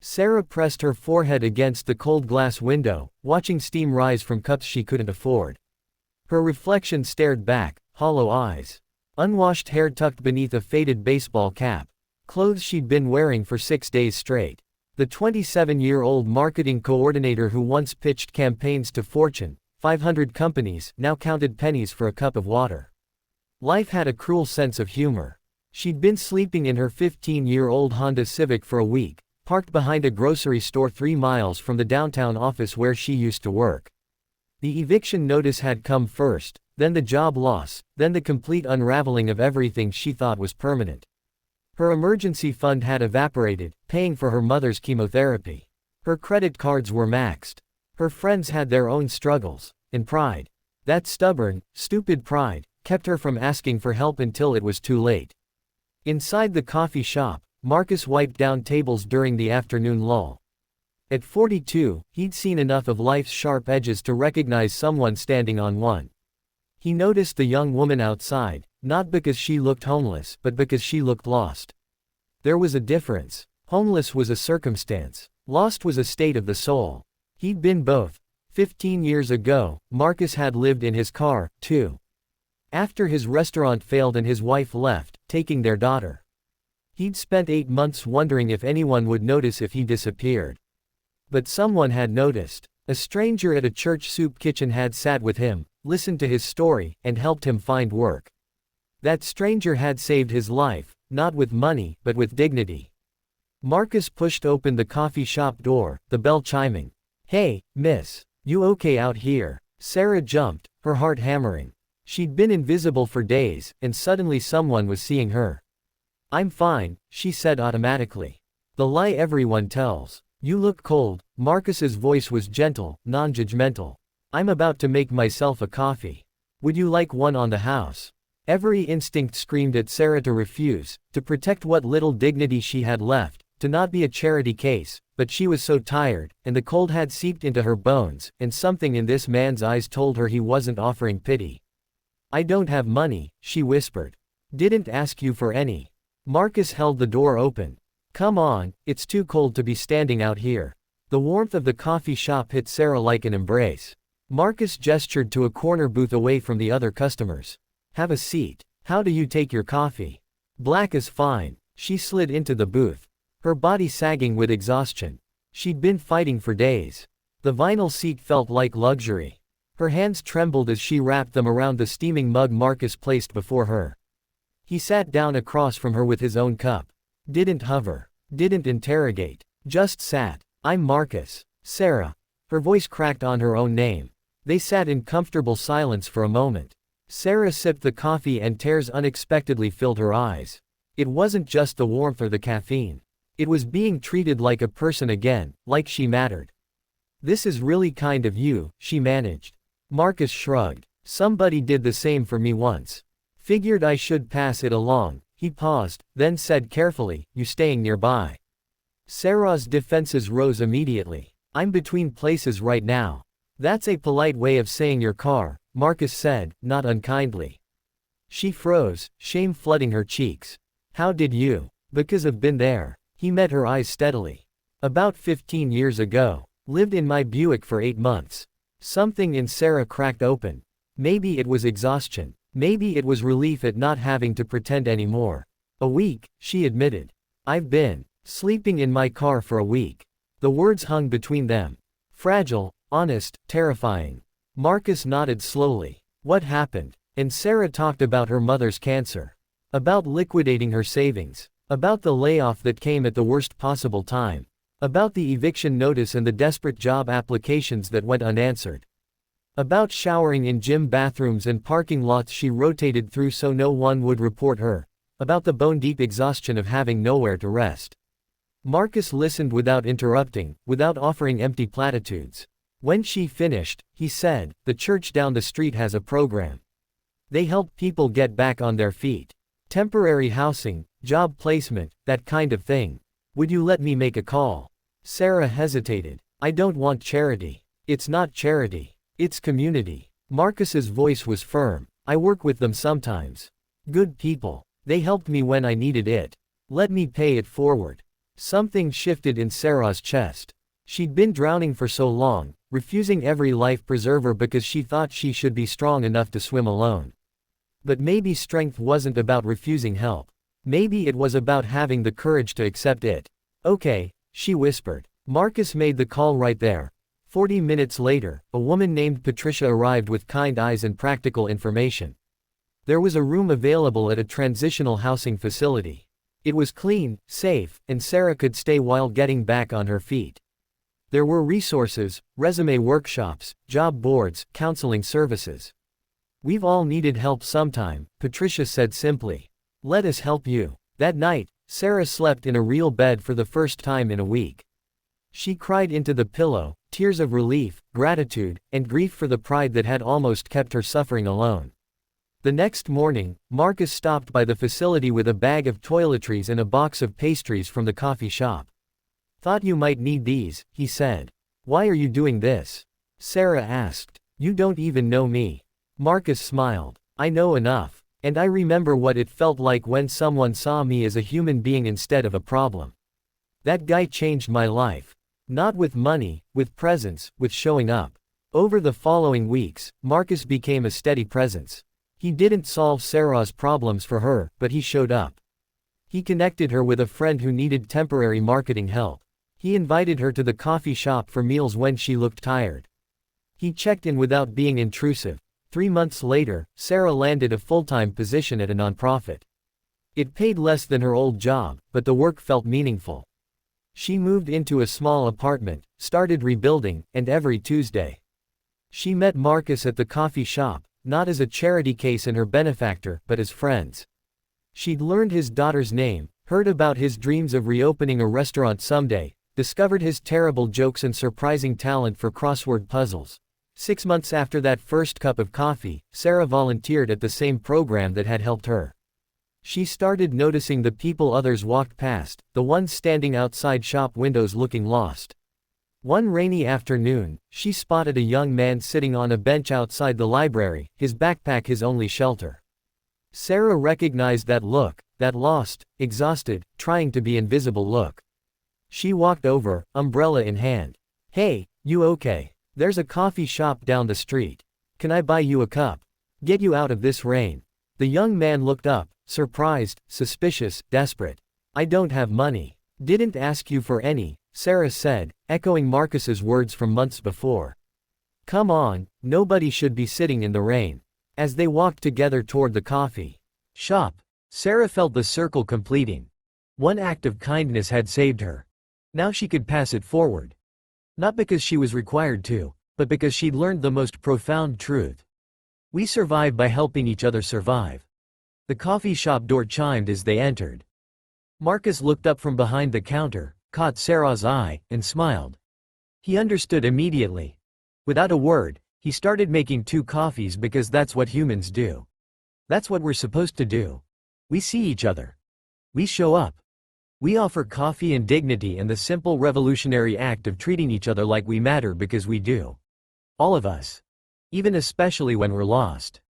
Sarah pressed her forehead against the cold glass window, watching steam rise from cups she couldn't afford. Her reflection stared back, hollow eyes. Unwashed hair tucked beneath a faded baseball cap. Clothes she'd been wearing for 6 days straight. The 27-year-old marketing coordinator who once pitched campaigns to Fortune 500 companies now counted pennies for a cup of water. Life had a cruel sense of humor. She'd been sleeping in her 15-year-old Honda Civic for a week, parked behind a grocery store 3 miles from the downtown office where she used to work. The eviction notice had come first, then the job loss, then the complete unraveling of everything she thought was permanent. Her emergency fund had evaporated, paying for her mother's chemotherapy. Her credit cards were maxed. Her friends had their own struggles, and pride. That stubborn, stupid pride kept her from asking for help until it was too late. Inside the coffee shop, Marcus wiped down tables during the afternoon lull. At 42, he'd seen enough of life's sharp edges to recognize someone standing on one. He noticed the young woman outside, not because she looked homeless, but because she looked lost. There was a difference. Homeless was a circumstance. Lost was a state of the soul. He'd been both. 15 years ago, Marcus had lived in his car, too. After his restaurant failed and his wife left, taking their daughter. He'd spent 8 months wondering if anyone would notice if he disappeared. But someone had noticed. A stranger at a church soup kitchen had sat with him, listened to his story, and helped him find work. That stranger had saved his life, not with money, but with dignity. Marcus pushed open the coffee shop door, the bell chiming. "Hey, miss. You okay out here?" Sarah jumped, her heart hammering. She'd been invisible for days, and suddenly someone was seeing her. "I'm fine," she said automatically. The lie everyone tells. "You look cold." Marcus's voice was gentle, non-judgmental. "I'm about to make myself a coffee. Would you like one on the house?" Every instinct screamed at Sarah to refuse, to protect what little dignity she had left, to not be a charity case, but she was so tired, and the cold had seeped into her bones, and something in this man's eyes told her he wasn't offering pity. "I don't have money," she whispered. "Didn't ask you for any." Marcus held the door open. "Come on, it's too cold to be standing out here." The warmth of the coffee shop hit Sarah like an embrace. Marcus gestured to a corner booth away from the other customers. "Have a seat. How do you take your coffee?" "Black is fine." She slid into the booth, her body sagging with exhaustion. She'd been fighting for days. The vinyl seat felt like luxury. Her hands trembled as she wrapped them around the steaming mug Marcus placed before her. He sat down across from her with his own cup. Didn't hover. Didn't interrogate. Just sat. "I'm Marcus." "Sarah." Her voice cracked on her own name. They sat in comfortable silence for a moment. Sarah sipped the coffee and tears unexpectedly filled her eyes. It wasn't just the warmth or the caffeine. It was being treated like a person again, like she mattered. "This is really kind of you," she managed. Marcus shrugged. "Somebody did the same for me once. Figured I should pass it along." He paused, then said carefully, "You staying nearby?" Sarah's defenses rose immediately. "I'm between places right now." "That's a polite way of saying your car," Marcus said, not unkindly. She froze, shame flooding her cheeks. "How did you?" "Because I've been there." He met her eyes steadily. "About 15 years ago. Lived in my Buick for 8 months. Something in Sarah cracked open. Maybe it was exhaustion. Maybe it was relief at not having to pretend anymore. "A week," she admitted. "I've been sleeping in my car for a week." The words hung between them. Fragile, honest, terrifying. Marcus nodded slowly. "What happened?" And Sarah talked about her mother's cancer. About liquidating her savings. About the layoff that came at the worst possible time. About the eviction notice and the desperate job applications that went unanswered. About showering in gym bathrooms and parking lots she rotated through so no one would report her. About the bone-deep exhaustion of having nowhere to rest. Marcus listened without interrupting, without offering empty platitudes. When she finished, he said, "The church down the street has a program. They help people get back on their feet. Temporary housing, job placement, that kind of thing. Would you let me make a call?" Sarah hesitated. "I don't want charity." "It's not charity. It's community." Marcus's voice was firm. "I work with them sometimes. Good people. They helped me when I needed it. Let me pay it forward." Something shifted in Sarah's chest. She'd been drowning for so long, refusing every life preserver because she thought she should be strong enough to swim alone. But maybe strength wasn't about refusing help. Maybe it was about having the courage to accept it. Okay, she whispered. Marcus made the call right there. 40 minutes later, a woman named Patricia arrived with kind eyes and practical information. There was a room available at a transitional housing facility. It was clean, safe, and Sarah could stay while getting back on her feet. There were resources, resume workshops, job boards, counseling services. We've all needed help sometime, Patricia said simply. Let us help you. That night, Sarah slept in a real bed for the first time in a week. She cried into the pillow, tears of relief, gratitude, and grief for the pride that had almost kept her suffering alone. The next morning, Marcus stopped by the facility with a bag of toiletries and a box of pastries from the coffee shop. Thought you might need these, he said. Why are you doing this? Sarah asked. You don't even know me. Marcus smiled. I know enough. And I remember what it felt like when someone saw me as a human being instead of a problem. That guy changed my life. Not with money, with presence, with showing up. Over the following weeks, Marcus became a steady presence. He didn't solve Sarah's problems for her, but he showed up. He connected her with a friend who needed temporary marketing help. He invited her to the coffee shop for meals when she looked tired. He checked in without being intrusive. 3 months later, Sarah landed a full-time position at a nonprofit. It paid less than her old job, but the work felt meaningful. She moved into a small apartment, started rebuilding, and every Tuesday. She met Marcus at the coffee shop, not as a charity case and her benefactor, but as friends. She'd learned his daughter's name, heard about his dreams of reopening a restaurant someday, discovered his terrible jokes and surprising talent for crossword puzzles. 6 months after that first cup of coffee, Sarah volunteered at the same program that had helped her. She started noticing the people others walked past, the ones standing outside shop windows looking lost. One rainy afternoon, she spotted a young man sitting on a bench outside the library, his backpack his only shelter. Sarah recognized that look, that lost, exhausted, trying to be invisible look. She walked over, umbrella in hand. Hey, you okay? There's a coffee shop down the street. Can I buy you a cup? Get you out of this rain. The young man looked up, surprised, suspicious, desperate. I don't have money. Didn't ask you for any, Sarah said, echoing Marcus's words from months before. Come on, nobody should be sitting in the rain. As they walked together toward the coffee shop, Sarah felt the circle completing. One act of kindness had saved her. Now she could pass it forward. Not because she was required to, but because she'd learned the most profound truth. We survive by helping each other survive. The coffee shop door chimed as they entered. Marcus looked up from behind the counter, caught Sarah's eye, and smiled. He understood immediately. Without a word, he started making 2 coffees because that's what humans do. That's what we're supposed to do. We see each other. We show up. We offer coffee and dignity and the simple revolutionary act of treating each other like we matter because we do. All of us. Even especially when we're lost.